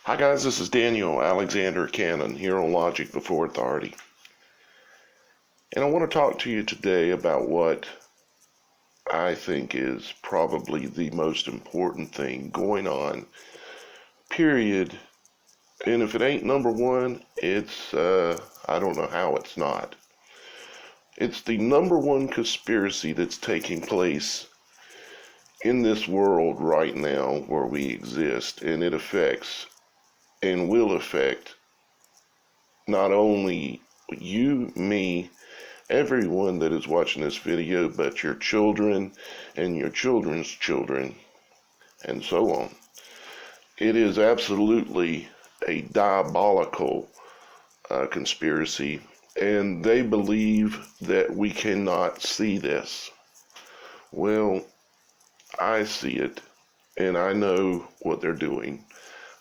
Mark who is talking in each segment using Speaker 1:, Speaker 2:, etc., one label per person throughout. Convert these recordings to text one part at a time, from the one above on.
Speaker 1: Hi guys, this is Daniel Alexander Cannon here on Logic Before Authority. And I want to talk to you today about what I think is probably the most important thing going on, period. And if it ain't number one, it's, I don't know how it's not. It's the number one conspiracy that's taking place in this world right now where we exist, and it affects and will affect not only you, me, everyone that is watching this video, but your children and your children's children, and so on. It is absolutely a diabolical conspiracy, and they believe that we cannot see this. Well, I see it, and I know what they're doing.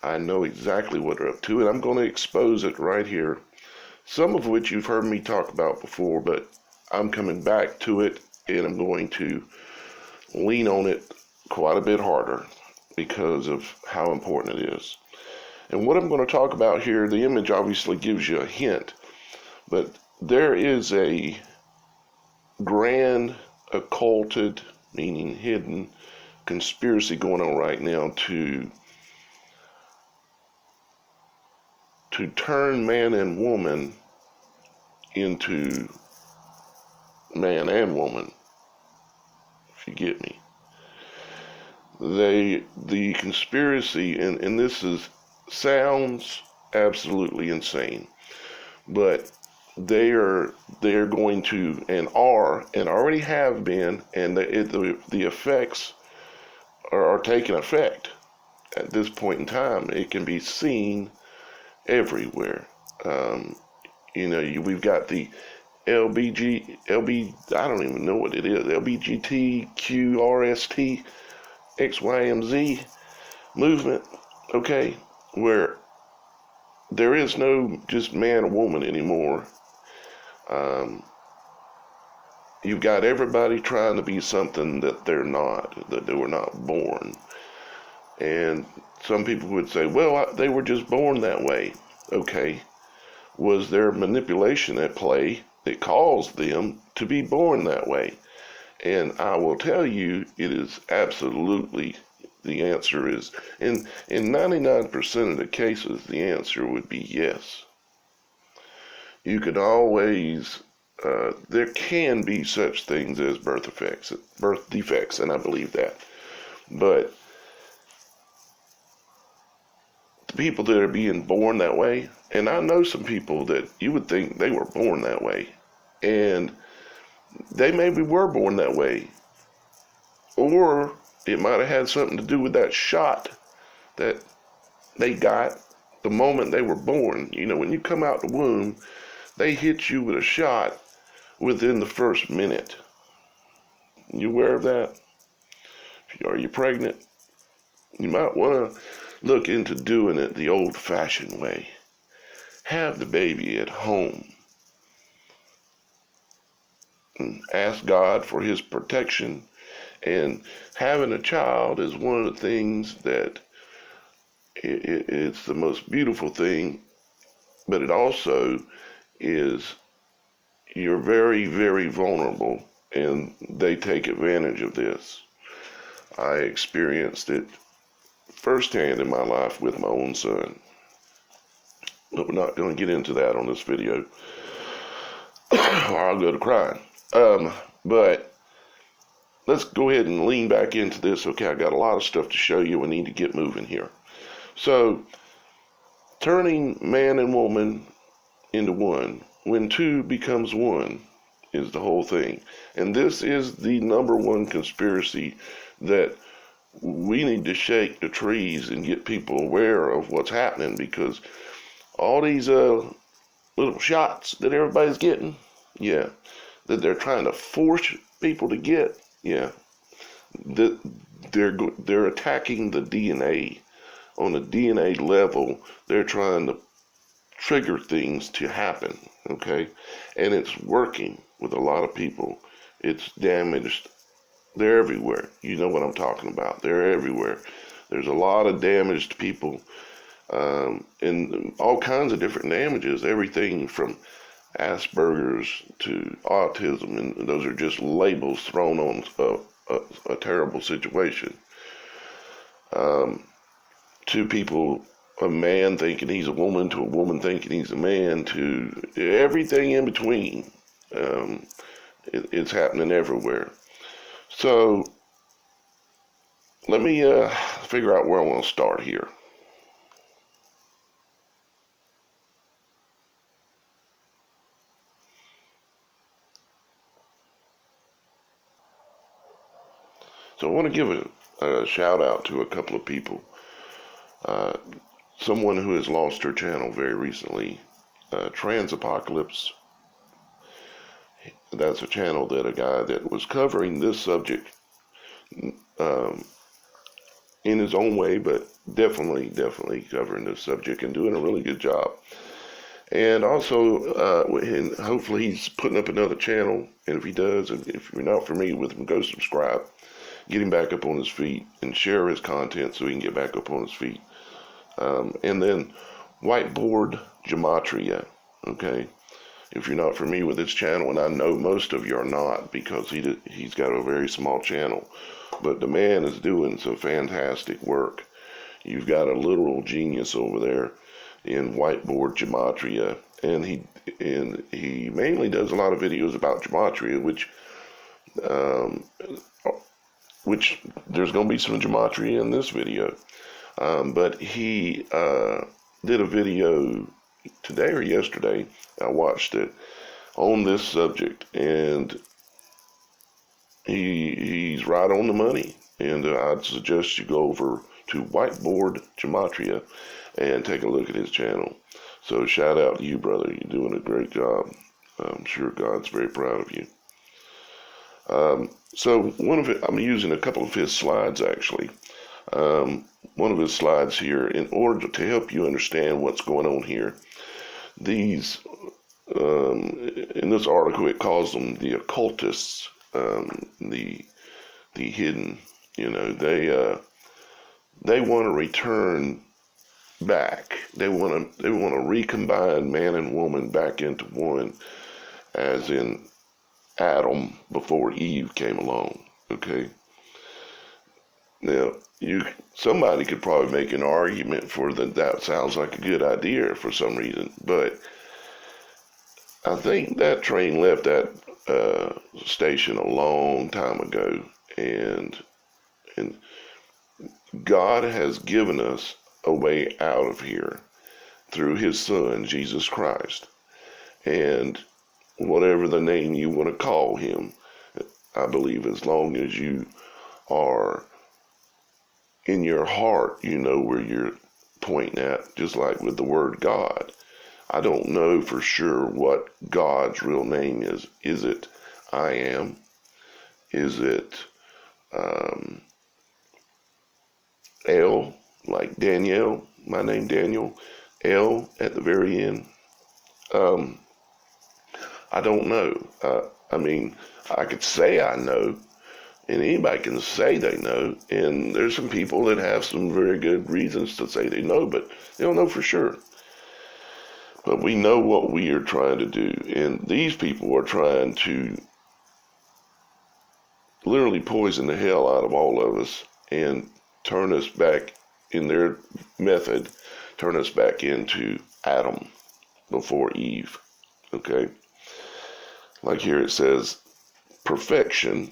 Speaker 1: I know exactly what they're up to, and I'm going to expose it right here. Some of which you've heard me talk about before, but I'm coming back to it, and I'm going to lean on it quite a bit harder because of how important it is. And what I'm going to talk about here, the image obviously gives you a hint, but there is a grand, occulted, meaning hidden, conspiracy going on right now to turn man and woman into man and woman, if you get me. The conspiracy, and this sounds absolutely insane, but they are going to, and already have been, and the effects are taking effect at this point in time. It can be seen everywhere. We've got the I don't even know what it is, LBGTQRST XYMZ movement, okay, where there is no just man or woman anymore. You've got everybody trying to be something that they're not, that they were not born. And some people would say, well, they were just born that way. Okay. Was there manipulation at play that caused them to be born that way? And I will tell you, it is absolutely, the answer is, in 99% of the cases, the answer would be yes. You could always, there can be such things as birth defects, and I believe that. But the people that are being born that way, and I know some people that you would think they were born that way, and they maybe were born that way, or it might have had something to do with that shot that they got the moment they were born. When you come out the womb, they hit you with a shot within the first minute. You aware of that? Are you pregnant? You might want to look into doing it the old-fashioned way. Have the baby at home. And ask God for his protection. And having a child is one of the things that it's the most beautiful thing, but it also is, you're very, very vulnerable, and they take advantage of this. I experienced it firsthand in my life with my own son. But we're not going to get into that on this video, or I'll go to crying. But let's go ahead and lean back into this. Okay, I got a lot of stuff to show you. We need to get moving here. So, turning man and woman into one, when two becomes one, is the whole thing. And this is the number one conspiracy that we need to shake the trees and get people aware of what's happening, because all these little shots that everybody's getting, yeah, that they're trying to force people to get, yeah, that they're attacking the DNA. On the DNA level, they're trying to trigger things to happen, okay? And it's working with a lot of people. It's damaged. They're everywhere. You know what I'm talking about. They're everywhere. There's a lot of damaged people and all kinds of different damages, everything from Asperger's to autism, and those are just labels thrown on a terrible situation. To people, a man thinking he's a woman, to a woman thinking he's a man, to everything in between. It's happening everywhere. So let me figure out where I want to start here. So I want to give a shout out to a couple of people. Someone who has lost her channel very recently, Trans Apocalypse. That's a channel that a guy that was covering this subject in his own way, but definitely covering this subject and doing a really good job. And also, and hopefully he's putting up another channel. And if he does, if you're not familiar with him, go subscribe. Get him back up on his feet and share his content so he can get back up on his feet. And then Whiteboard Gematria, okay? If you're not familiar with his channel, and I know most of you are not because he's got a very small channel, but the man is doing some fantastic work. You've got a literal genius over there in Whiteboard Gematria, and he mainly does a lot of videos about gematria, which there's going to be some gematria in this video. But he did a video today or yesterday, I watched it, on this subject, and he's right on the money. And I'd suggest you go over to Whiteboard Gematria and take a look at his channel. So shout out to you, brother. You're doing a great job. I'm sure God's very proud of you. So I'm using a couple of his slides, actually. One of his slides here, in order to help you understand what's going on here. These, in this article, it calls them the occultists, the hidden. You know, they want to return back. They want to recombine man and woman back into one, as in Adam before Eve came along. Okay. Now, somebody could probably make an argument for that sounds like a good idea for some reason, but I think that train left that station a long time ago, and God has given us a way out of here through his son, Jesus Christ. And whatever the name you want to call him, I believe as long as you are in your heart, you know where you're pointing at, just like with the word God. I don't know for sure what God's real name is. Is it I am? Is it L, like Danielle, my name Daniel, L at the very end? I don't know. I mean, I could say I know, and anybody can say they know, and there's some people that have some very good reasons to say they know, but they don't know for sure. But we know what we are trying to do, and these people are trying to literally poison the hell out of all of us and turn us back, in their method, turn us back into Adam before Eve. Okay? Like here it says, perfection,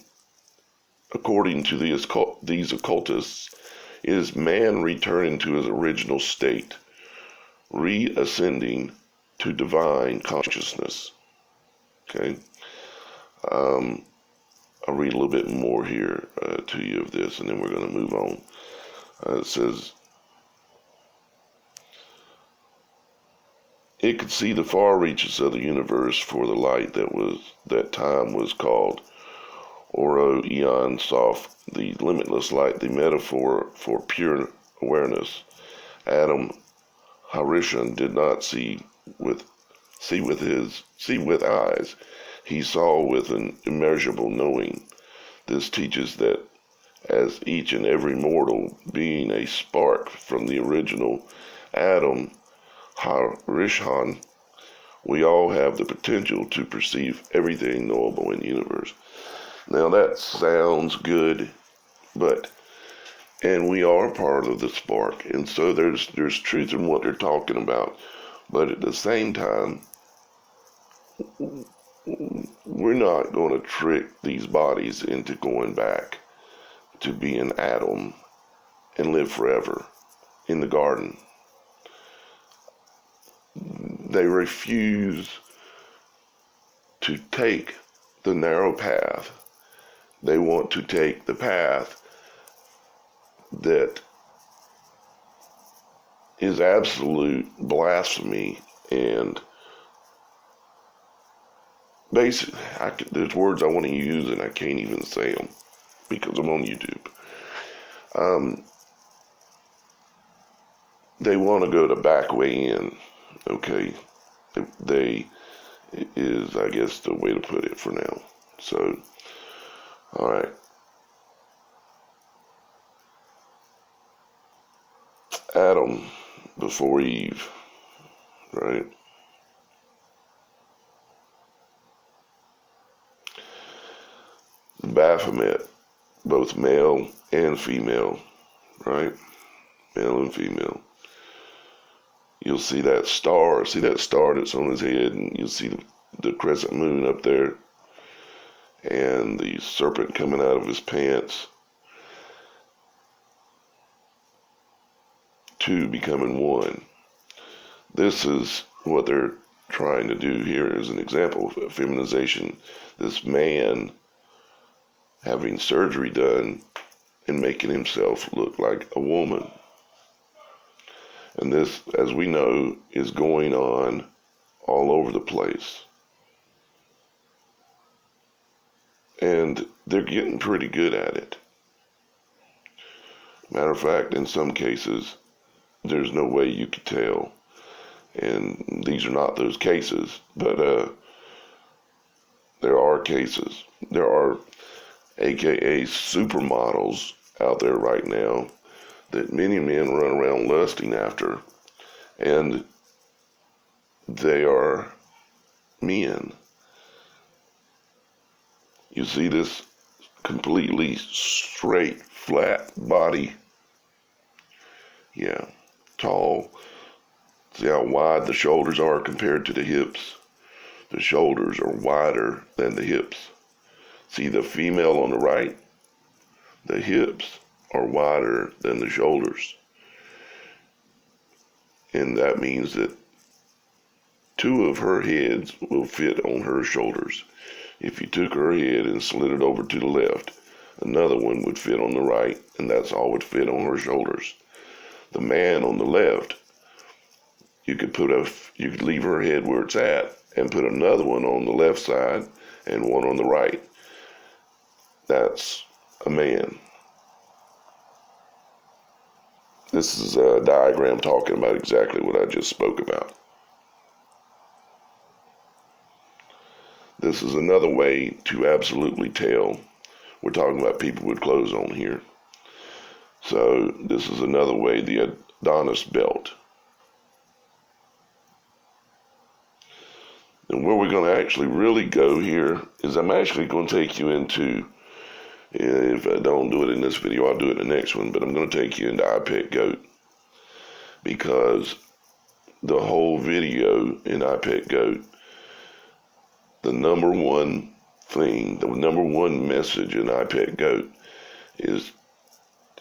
Speaker 1: according to these occultists, is man returning to his original state, reascending to divine consciousness. Okay? I'll read a little bit more here to you of this, and then we're going to move on. It says, it could see the far reaches of the universe, for the light that time was called Oro Eon Sof, the limitless light, the metaphor for pure awareness. Adam Harishan did not see with eyes. He saw with an immeasurable knowing. This teaches that as each and every mortal being a spark from the original Adam, Harishhan, we all have the potential to perceive everything knowable in the universe. Now that sounds good, and we are part of the spark, and so there's truth in what they're talking about. But at the same time, we're not going to trick these bodies into going back to being Adam and live forever in the garden. They refuse to take the narrow path. They want to take the path that is absolute blasphemy and basic. There's words I want to use and I can't even say them because I'm on YouTube. They want to go the back way in. Okay, they is, I guess, the way to put it for now. So, all right. Adam before Eve, right? Baphomet, both male and female, right? Male and female. You'll see that star that's on his head, and you'll see the crescent moon up there, and the serpent coming out of his pants. Two becoming one. This is what they're trying to do here as an example of feminization. This man having surgery done and making himself look like a woman. And this, as we know, is going on all over the place. And they're getting pretty good at it. Matter of fact, in some cases, there's no way you could tell. And these are not those cases, but there are cases. There are AKA supermodels out there right now that many men run around lusting after, and they are men. You see this completely straight, flat body. Yeah, tall. See how wide the shoulders are compared to the hips? The shoulders are wider than the hips. See the female on the right? The hips are wider than the shoulders. And that means that two of her heads will fit on her shoulders. If you took her head and slid it over to the left, another one would fit on the right, and that's all would fit on her shoulders. The man on the left, you could leave her head where it's at and put another one on the left side and one on the right. That's a man. This is a diagram talking about exactly what I just spoke about. This is another way to absolutely tell. We're talking about people with clothes on here. So this is another way, the Adonis belt. And where we're going to actually really go here is I'm actually going to take you into, if I don't do it in this video, I'll do it in the next one, but I'm going to take you into I Pet Goat. Because the whole video in I Pet Goat, the number one thing, the number one message in I Pet Goat is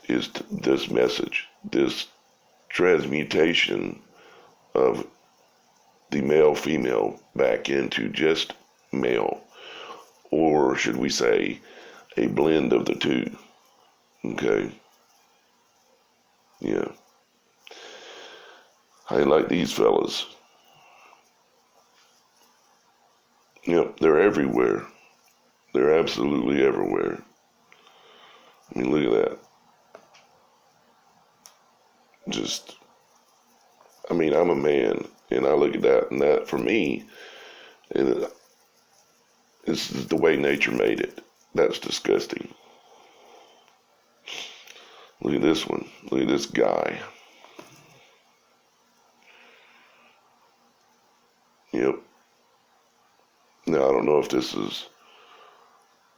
Speaker 1: this message, this transmutation of the male-female back into just male, or should we say a blend of the two. Okay, yeah. I like these fellas. Yep, they're everywhere. They're absolutely everywhere. I mean, look at that. I'm a man, and I look at that, and that, for me, this is the way nature made it. That's disgusting. Look at this one. Look at this guy. Yep. Now, I don't know if this is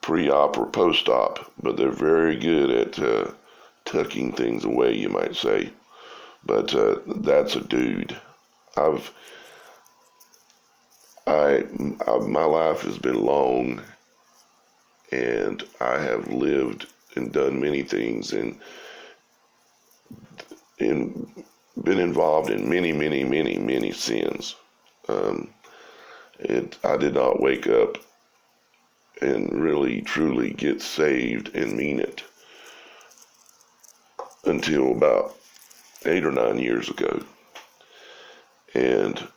Speaker 1: pre-op or post-op, but they're very good at tucking things away, you might say. But that's a dude. My life has been long, and I have lived and done many things, and been involved in many sins. I did not wake up and really truly get saved and mean it until about 8 or 9 years ago, and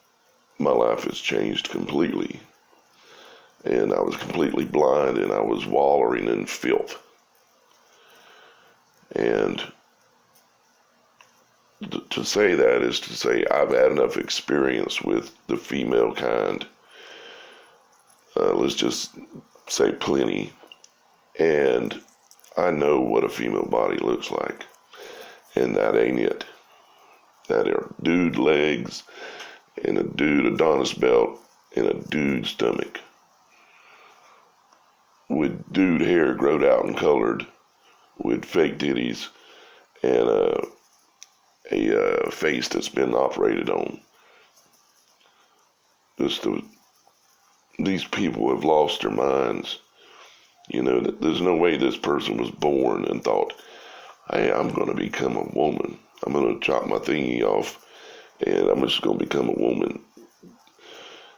Speaker 1: my life has changed completely, and I was completely blind, and I was wallowing in filth. And to say that is to say I've had enough experience with the female kind, let's just say plenty, and I know what a female body looks like, and that ain't it. That are dude legs, and a dude Adonis belt, and a dude stomach, with dude hair growed out and colored, with fake titties, and a face that's been operated on. These people have lost their minds. There's no way this person was born and thought, hey, I'm going to become a woman. I'm going to chop my thingy off, and I'm just going to become a woman.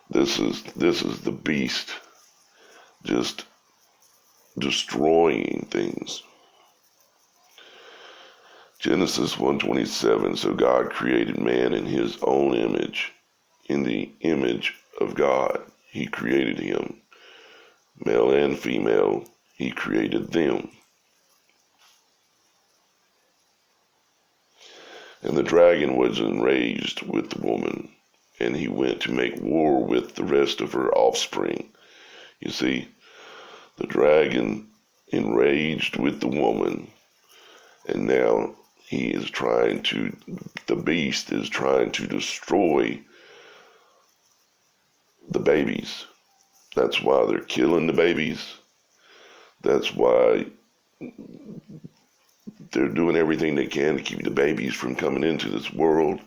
Speaker 1: This is the beast just destroying things. Genesis 1:27, so God created man in his own image. In the image of God, he created him. Male and female, he created them. And the dragon was enraged with the woman, and he went to make war with the rest of her offspring. You see, the dragon enraged with the woman, and now the beast is trying to destroy the babies. That's why they're killing the babies. That's why they're doing everything they can to keep the babies from coming into this world.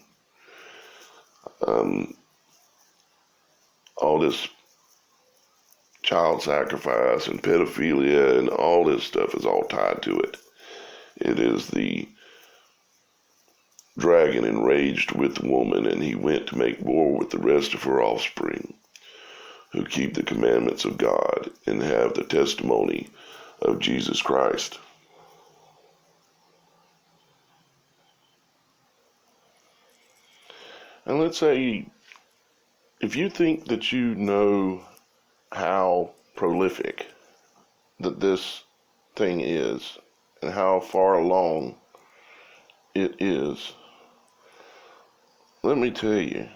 Speaker 1: All this child sacrifice and pedophilia and all this stuff is all tied to it. It is the dragon enraged with the woman, and he went to make war with the rest of her offspring, who keep the commandments of God and have the testimony of Jesus Christ. And let's say, if you think that you know how prolific that this thing is and how far along it is, let me tell you,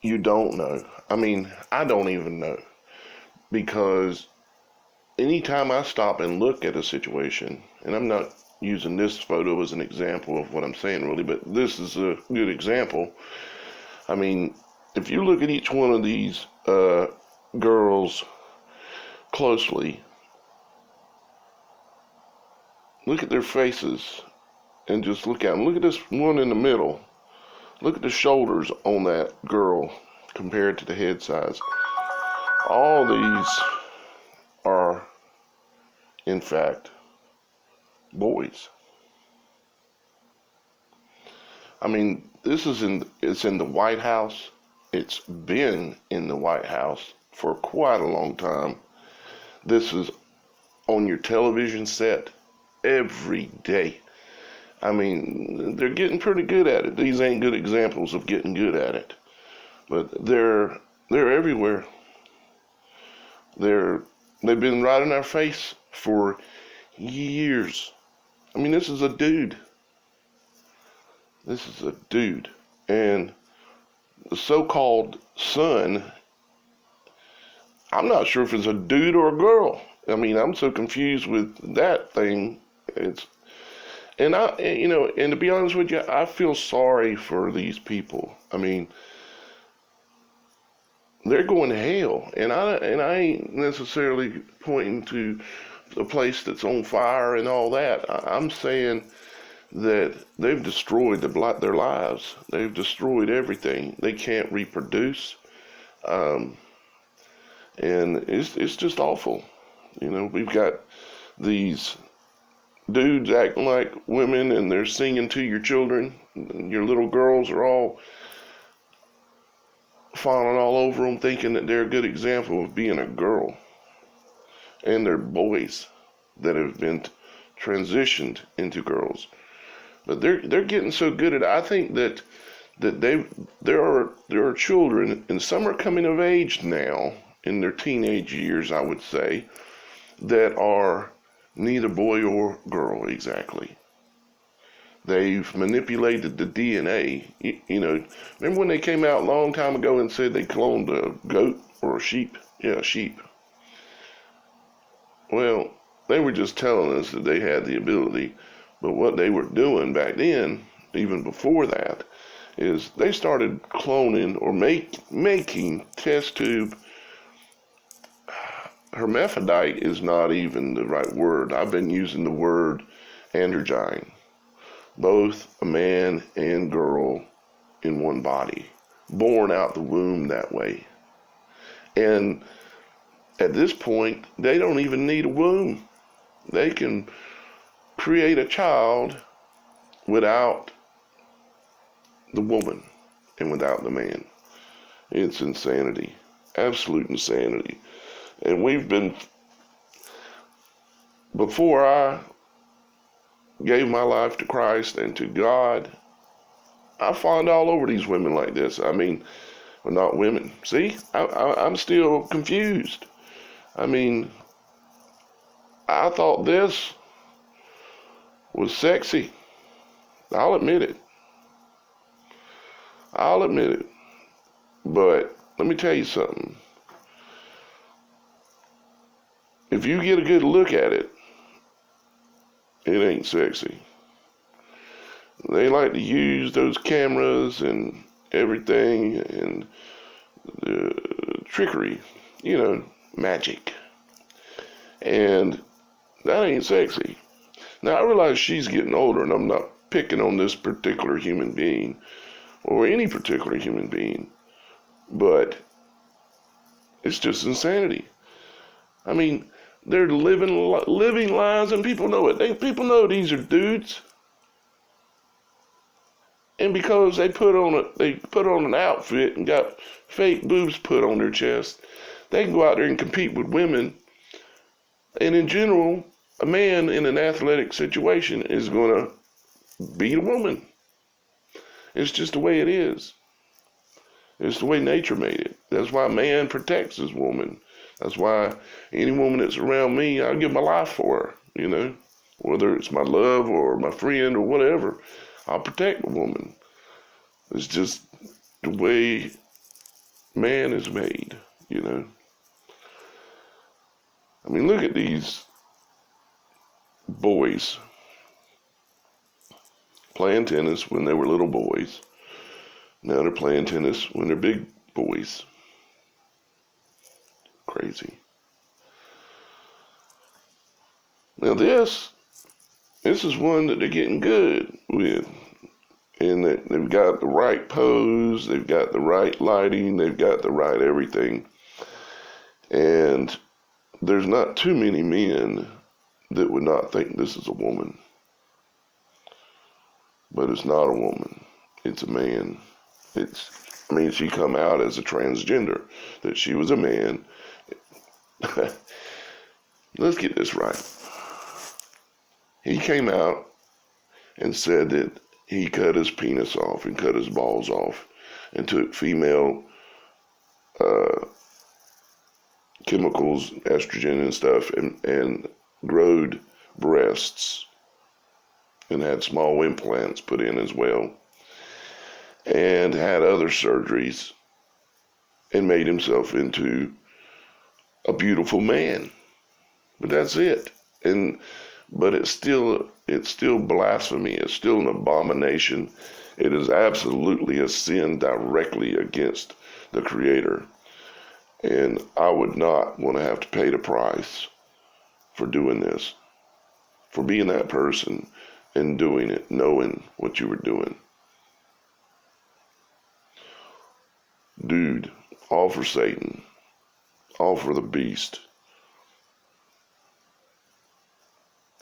Speaker 1: you don't know. I mean, I don't even know, because anytime I stop and look at a situation, and I'm not using this photo as an example of what I'm saying really, but this is a good example. I mean, if you look at each one of these girls closely, look at their faces and just look at them. Look at this one in the middle. Look at the shoulders on that girl compared to the head size. All these are, in fact, boys. I mean, it's in the White House. It's been in the White House for quite a long time. This is on your television set every day. I mean, they're getting pretty good at it. These ain't good examples of getting good at it, but they're everywhere. They've been right in our face for years. I mean, this is a dude. This is a dude. And the so-called son, I'm not sure if it's a dude or a girl. I mean, I'm so confused with that thing. And to be honest with you, I feel sorry for these people. I mean, they're going to hell. And I ain't necessarily pointing to a place that's on fire and all that. I'm saying that they've destroyed their lives. They've destroyed everything. They can't reproduce, and it's just awful. We've got these dudes acting like women, and they're singing to your children. Your little girls are all falling all over them, thinking that they're a good example of being a girl. And they're boys that have been transitioned into girls. But they're getting so good at it. I think that there are children, and some are coming of age now in their teenage years, I would say, that are neither boy or girl exactly. They've manipulated the DNA. Remember when they came out a long time ago and said they cloned a goat or a sheep? Yeah, a sheep. Well, they were just telling us that they had the ability, but what they were doing back then, even before that, is they started cloning or making test tube. Hermaphrodite is not even the right word. I've been using the word androgyne. Both a man and girl in one body, born out the womb that way. And at this point, they don't even need a womb. They can create a child without the woman and without the man. It's insanity, absolute insanity. And before I gave my life to Christ and to God, I find all over these women like this. I mean, well, not women. See, I'm still confused. I mean, I thought this was sexy. I'll admit it. But let me tell you something. If you get a good look at it, it ain't sexy. They like to use those cameras and everything and the trickery, magic. And that ain't sexy. Now, I realize she's getting older, and I'm not picking on this particular human being or any particular human being, but it's just insanity. I mean, they're living lives, and people know it. People know these are dudes, and because they put on an outfit and got fake boobs put on their chest, they can go out there and compete with women. And in general, a man in an athletic situation is going to beat a woman. It's just the way it is. It's the way nature made it. That's why man protects his woman. That's why any woman that's around me, I'll give my life for her, whether it's my love or my friend or whatever, I'll protect the woman. It's just the way man is made, I mean, look at these boys playing tennis when they were little boys. Now they're playing tennis when they're big boys. Crazy. Now this is one that they're getting good with. And they've got the right pose, they've got the right lighting, they've got the right everything. And there's not too many men that would not think this is a woman. But it's not a woman. It's a man. She come out as a transgender, that she was a man. Let's get this right. He came out and said that he cut his penis off and cut his balls off and took female chemicals, estrogen and stuff, and growed breasts and had small implants put in as well, and had other surgeries and made himself into a beautiful man. But that's it. But it's still blasphemy. It's still an abomination. It is absolutely a sin directly against the Creator. And I would not want to have to pay the price for doing this, for being that person and doing it, knowing what you were doing. Dude, all for Satan, all for the beast.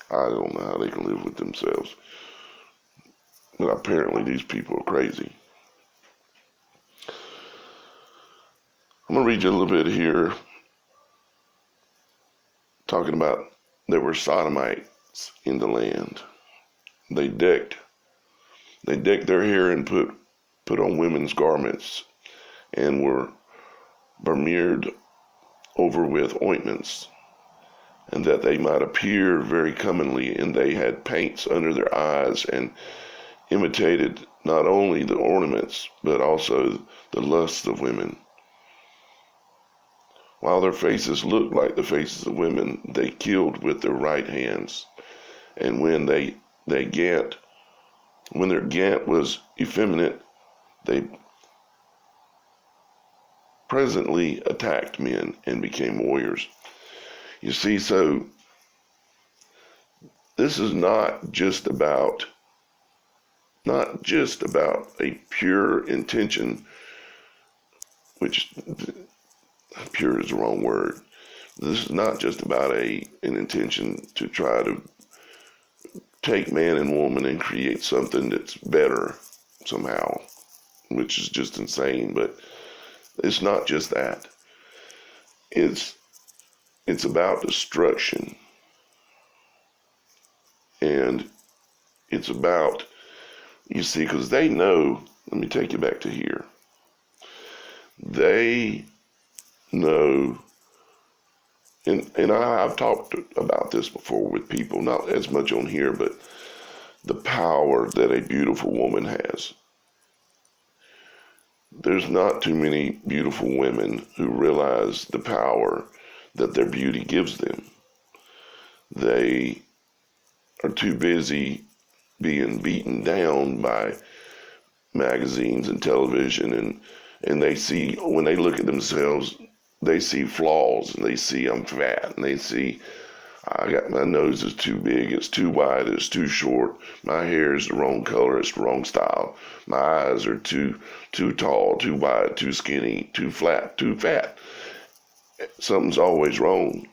Speaker 1: I don't know how they can live with themselves. But apparently these people are crazy. I'm going to read you a little bit here, talking about there were sodomites in the land. They decked their hair and put on women's garments and were besmeared over with ointments, and that they might appear very comely, and they had paints under their eyes and imitated not only the ornaments but also the lusts of women. While their faces looked like the faces of women, they killed with their right hands, and when their gant was effeminate, they presently attacked men and became warriors. You see, so this is not just about a pure intention, which pure is the wrong word. This is not just about an intention to try to take man and woman and create something that's better somehow, which is just insane. But it's not just that. It's about destruction. And it's about, you see, because they know, let me take you back to here. They know, and I've talked about this before with people, not as much on here, but the power that a beautiful woman has. There's not too many beautiful women who realize the power that their beauty gives them. They are too busy being beaten down by magazines and television, and they see, when they look at themselves, they see flaws, and they see I'm fat, and they see my nose is too big, it's too wide, it's too short, my hair is the wrong color, it's the wrong style, my eyes are too tall, too wide, too skinny, too flat, too fat. Something's always wrong.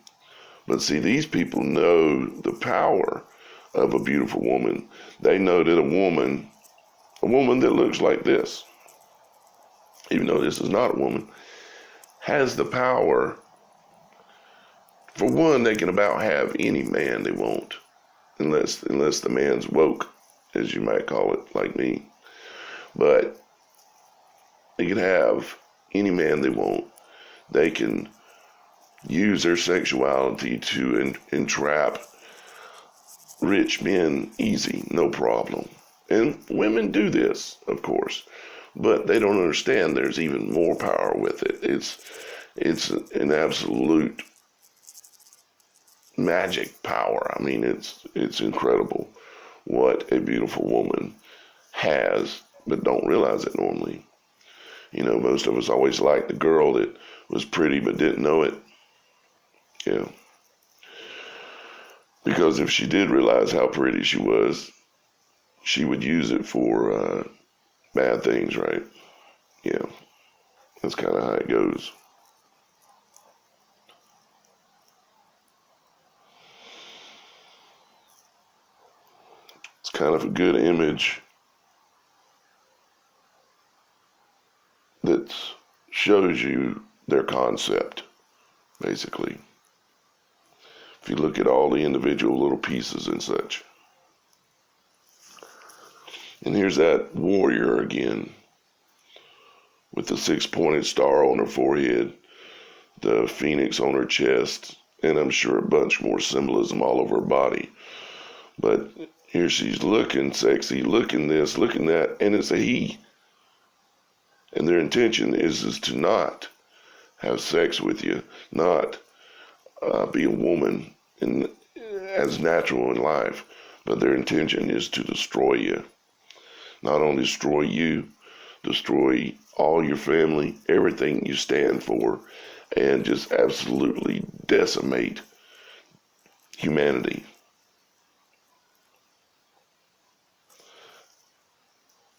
Speaker 1: But see, these people know the power of a beautiful woman. They know that a woman that looks like this, even though this is not a woman, has the power. For one, they can about have any man they want, unless the man's woke, as you might call it, like me. But they can have any man they want. They can use their sexuality to entrap rich men easy, no problem. And women do this, of course, but they don't understand there's even more power with it. It's an absolute magic power. I mean, it's incredible what a beautiful woman has, but don't realize it normally. You know, most of us always liked the girl that was pretty but didn't know it. Yeah. Because if she did realize how pretty she was, she would use it for bad things, right? Yeah. That's kind of how it goes. It's kind of a good image that shows you their concept, basically. If you look at all the individual little pieces and such. And here's that warrior again, with the 6-pointed star on her forehead, the phoenix on her chest, and I'm sure a bunch more symbolism all over her body. But here she's looking sexy, looking this, looking that, and it's a he. And their intention is to not have sex with you, not be a woman as natural in life, but their intention is to destroy you. Not only destroy you, destroy all your family, everything you stand for and just absolutely decimate humanity.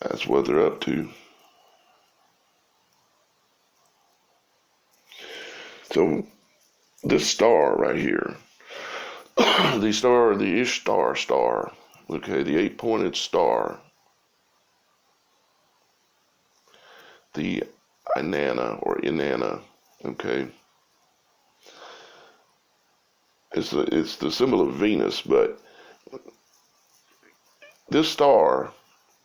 Speaker 1: That's what they're up to. So this star right here, the Ishtar star, okay, the 8-pointed star, the Inanna, okay, it's the symbol of Venus, but this star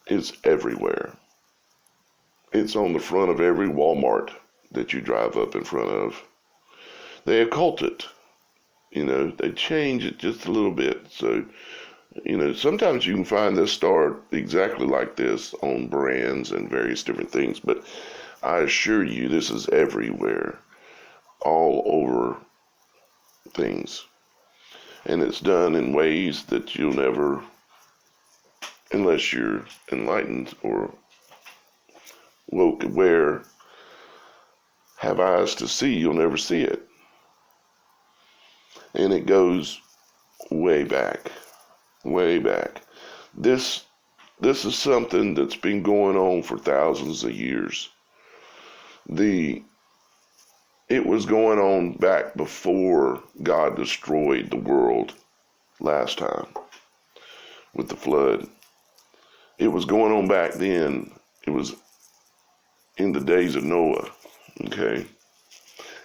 Speaker 1: is everywhere. It's on the front of every Walmart that you drive up in front of. They occult it, they change it just a little bit. So, sometimes you can find this star exactly like this on brands and various different things, but I assure you this is everywhere, all over things. And it's done in ways that you'll never, unless you're enlightened or woke, aware, have eyes to see, you'll never see it. And it goes way back, way back. This is something that's been going on for thousands of years. It was going on back before God destroyed the world last time with the flood. It was going on back then. It was in the days of Noah, okay?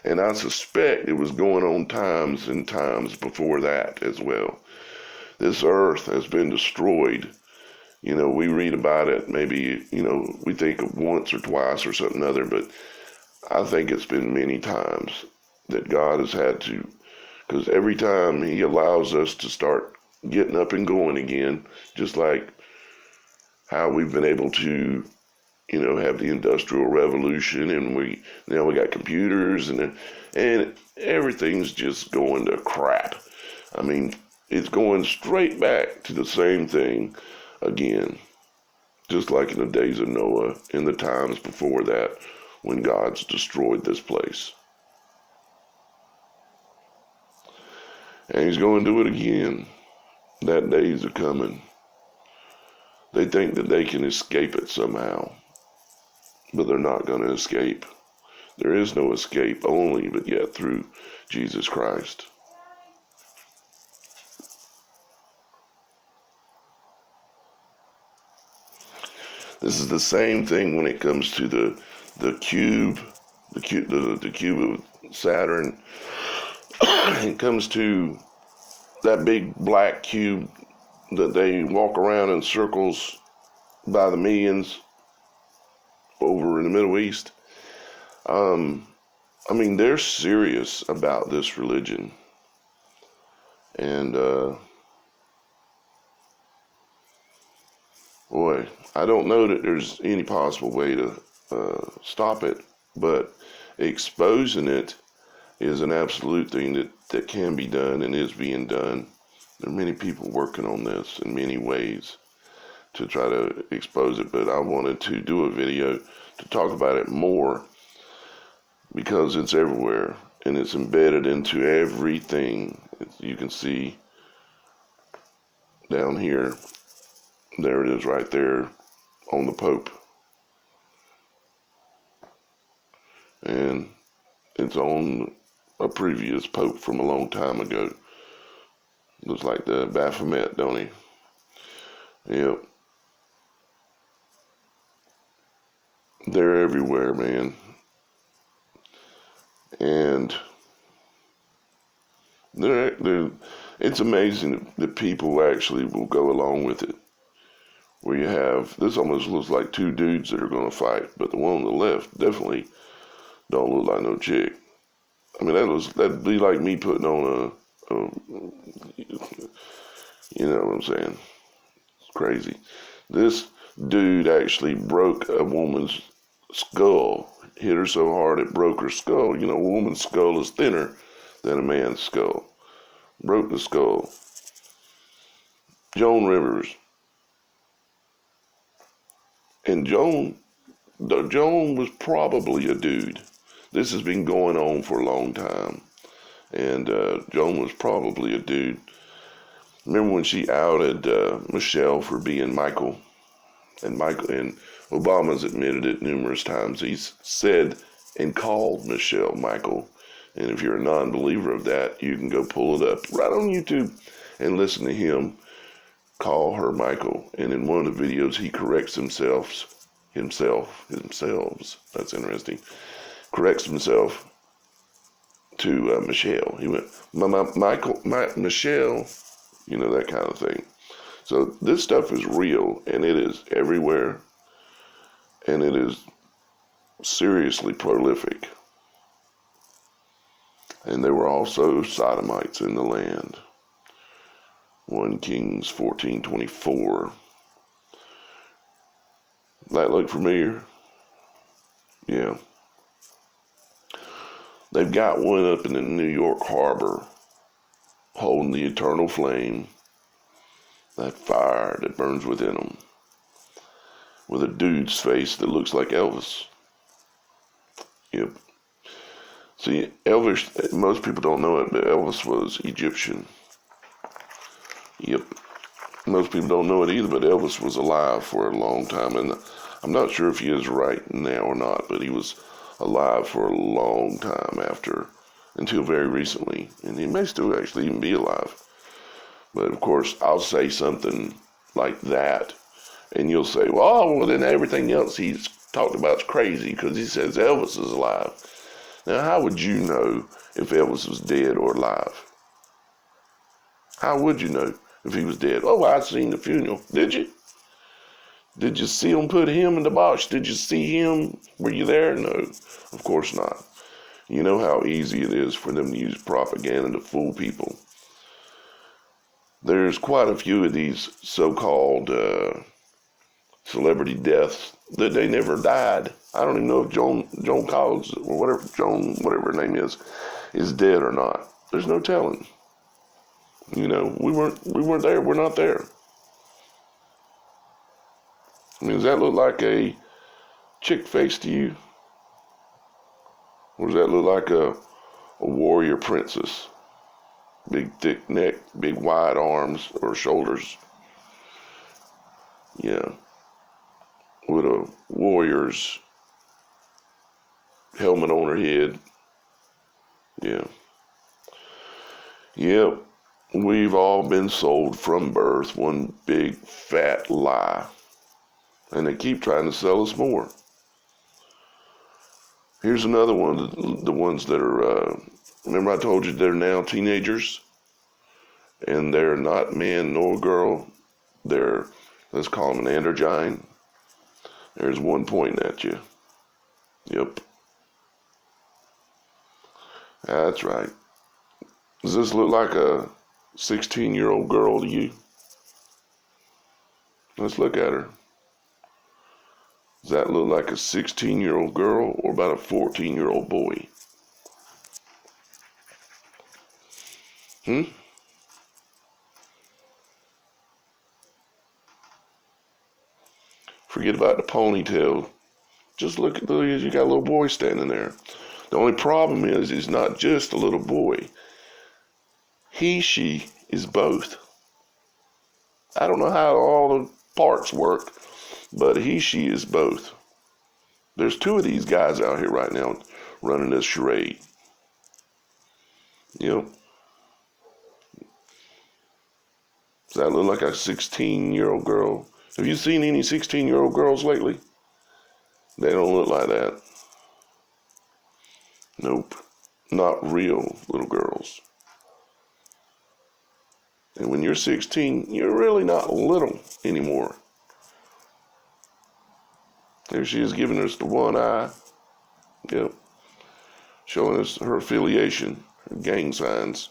Speaker 1: And I suspect it was going on times and times before that as well. This earth has been destroyed. We read about it, maybe, we think of once or twice or something other, but I think it's been many times that God has had to, because every time he allows us to start getting up and going again, just like how we've been able to, have the Industrial Revolution, and we got computers, and everything's just going to crap. I mean, it's going straight back to the same thing again, just like in the days of Noah, in the times before that, when God's destroyed this place. And he's going to do it again. That days are coming. They think that they can escape it somehow, but they're not going to escape. There is no escape, only but yet through Jesus Christ. This is the same thing when it comes to the cube of Saturn. It comes to that big black cube that they walk around in circles by the millions over in the Middle East. They're serious about this religion. And, boy, I don't know that there's any possible way to stop it, but exposing it is an absolute thing that can be done and is being done. There are many people working on this in many ways to try to expose it, but I wanted to do a video to talk about it more because it's everywhere and it's embedded into everything. You can see down here, there it is right there on the Pope. And it's on a previous Pope from a long time ago. Looks like the Baphomet, don't he? Yep. They're everywhere, man. And it's amazing that people actually will go along with it. Where you have, this almost looks like two dudes that are going to fight, but the one on the left definitely don't look like no chick. I mean, that'd be like me putting on you know what I'm saying? It's crazy. This dude actually broke a woman's skull. Hit her so hard it broke her skull. A woman's skull is thinner than a man's skull. Broke the skull. Joan Rivers. And Joan was probably a dude. this has been going on for a long time. And Joan was probably a dude. Remember when she outed Michelle for being Michael? And Obama's admitted it numerous times. He's said and called Michelle Michael. And if you're a non-believer of that, you can go pull it up right on YouTube and listen to him call her Michael. And in one of the videos, he corrects himself. That's interesting. Corrects himself to Michelle. He went, Michelle, that kind of thing. So this stuff is real, and it is everywhere, and it is seriously prolific. And there were also sodomites in the land. 1 Kings 14:24. That look familiar? Yeah. They've got one up in the New York Harbor holding the eternal flame, that fire that burns within them, with a dude's face that looks like Elvis. Yep. See, Elvis, most people don't know it, but Elvis was Egyptian. Yep. Most people don't know it either, but Elvis was alive for a long time, and I'm not sure if he is right now or not, but he was alive for a long time until very recently, and he may still actually even be alive. But of course, I'll say something like that, and you'll say, well, then everything else he's talked about is crazy because he says Elvis is alive. Now, how would you know if Elvis was dead or alive? How would you know if he was dead? Oh, I seen the funeral. Did you? Did you see him put him in the box? Did you see him? Were you there? No, of course not. You know how easy it is for them to use propaganda to fool people. There's quite a few of these so-called celebrity deaths that they never died. I don't even know if Joan Collins or whatever her name is dead or not. There's no telling. We weren't there. We're not there. I mean, does that look like a chick face to you? Or does that look like a warrior princess? Big thick neck, big wide arms or shoulders. Yeah. With a warrior's helmet on her head. Yeah. Yep. We've all been sold from birth one big fat lie. And they keep trying to sell us more. Here's another one, the ones that are, remember I told you they're now teenagers? And they're not man nor girl. They're, let's call them an androgyne. There's one pointing at you. Yep. That's right. Does this look like a 16-year-old girl to you? Let's look at her. Does that look like a 16-year-old girl or about a 14-year-old boy? Forget about the ponytail. Just look at you got a little boy standing there. The only problem is he's not just a little boy. She is both. I don't know how all the parts work, but she is both. There's two of these guys out here right now running this charade. Yep. Does that look like a 16-year-old girl? Have you seen any 16-year-old girls lately? They don't look like that. Nope. Not real little girls. And when you're 16, you're really not little anymore. There she is giving us the one eye. Yep. Showing us her affiliation, her gang signs.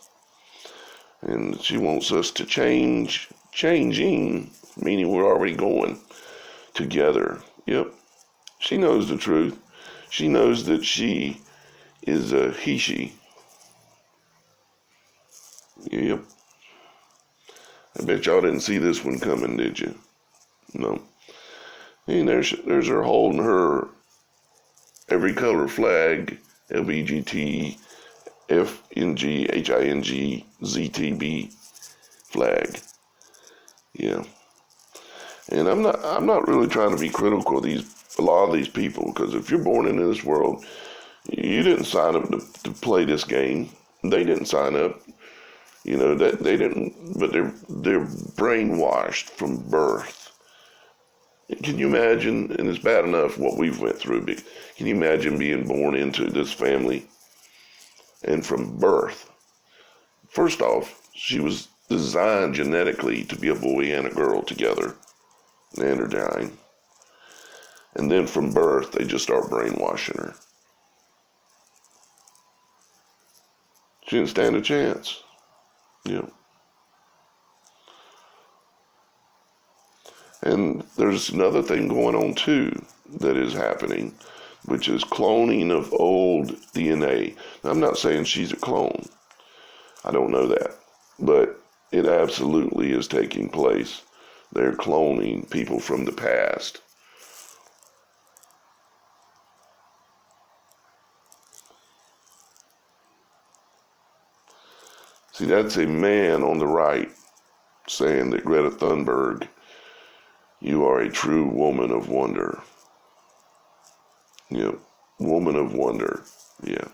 Speaker 1: And she wants us to changing, meaning we're already going together. Yep. She knows the truth. She knows that she is a she. Yep. I bet y'all didn't see this one coming, did you? No. And there's her holding her every color flag LBGTFNGHINGZTB flag. Yeah. And I'm not really trying to be critical of a lot of these people, because if you're born into this world, you didn't sign up to play this game. They didn't sign up. That they didn't, but they're brainwashed from birth. Can you imagine? And it's bad enough what we've went through, but can you imagine being born into this family and from birth? First off, she was designed genetically to be a boy and a girl together, and they're dying. And then from birth, they just start brainwashing her. She didn't stand a chance. And there's another thing going on too that is happening, which is cloning of old DNA. Now, I'm not saying she's a clone. I don't know that. But it absolutely is taking place. They're cloning people from the past. See, that's a man on the right saying that Greta Thunberg, you are a true woman of wonder. Woman of wonder. Yeah.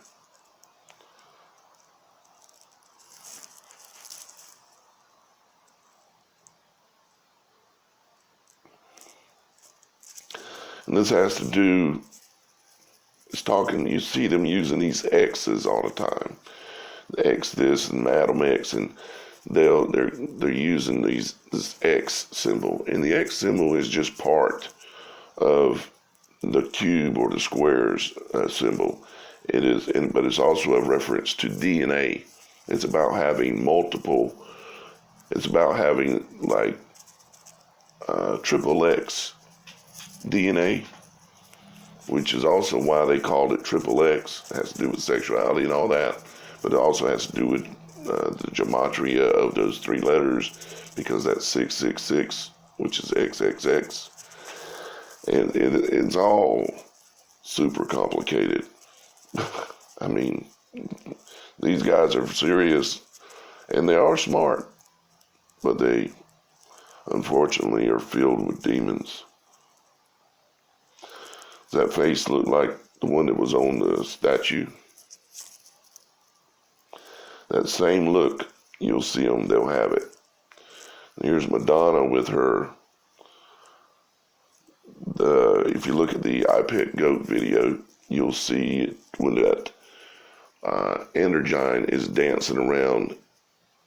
Speaker 1: And this has to do, you see them using these X's all the time. The X this and Madam X, and they're using this X symbol. And the X symbol is just part of the cube or the squares symbol. It is, but it's also a reference to DNA. It's about having it's about having like triple X DNA, which is also why they called it triple X. It has to do with sexuality and all that, but it also has to do with the gematria of those three letters, because that's 666, which is XXX. And it's all super complicated. I mean, these guys are serious, and they are smart, but they unfortunately are filled with demons. Does that face look like the one that was on the statue? That same look, you'll see them, they'll have it. Here's Madonna with her. If you look at the I Pet Goat video, you'll see when that Energine is dancing around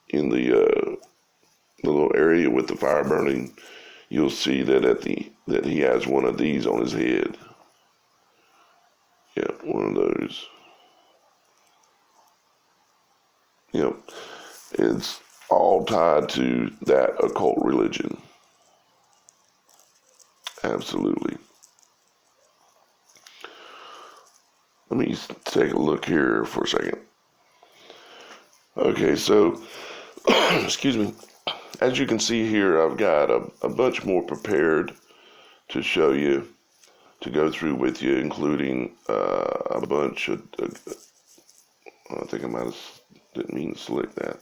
Speaker 1: in the little area with the fire burning. You'll see that he has one of these on his head. Yeah, one of those. It's all tied to that occult religion. Absolutely. Let me take a look here for a second. Okay, so, excuse me. As you can see here, I've got a bunch more prepared to show you, to go through with you, including a bunch of, I think didn't mean to select that.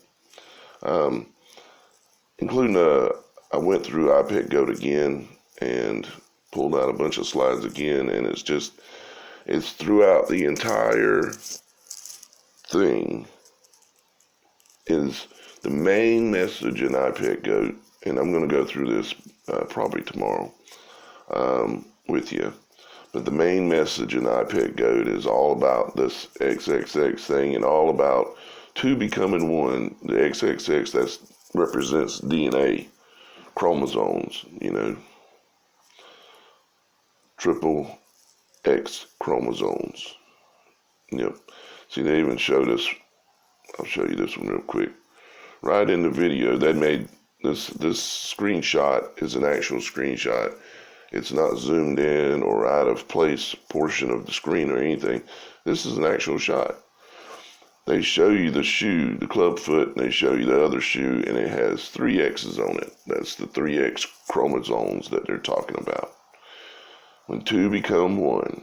Speaker 1: Including I went through iPad Goat again and pulled out a bunch of slides again, and it's throughout the entire thing is the main message in iPad Goat, and I'm going to go through this probably tomorrow with you. But the main message in iPad Goat is all about this XXX thing, and all about two becoming one. The XXX, that represents DNA, chromosomes, triple X chromosomes. Yep. See, they even showed us, I'll show you this one real quick. Right in the video, they made this screenshot is an actual screenshot. It's not zoomed in or out of place portion of the screen or anything. This is an actual shot. They show you the shoe, the club foot, and they show you the other shoe, and it has 3 X's on it. That's the 3X chromosomes that they're talking about. When two become one.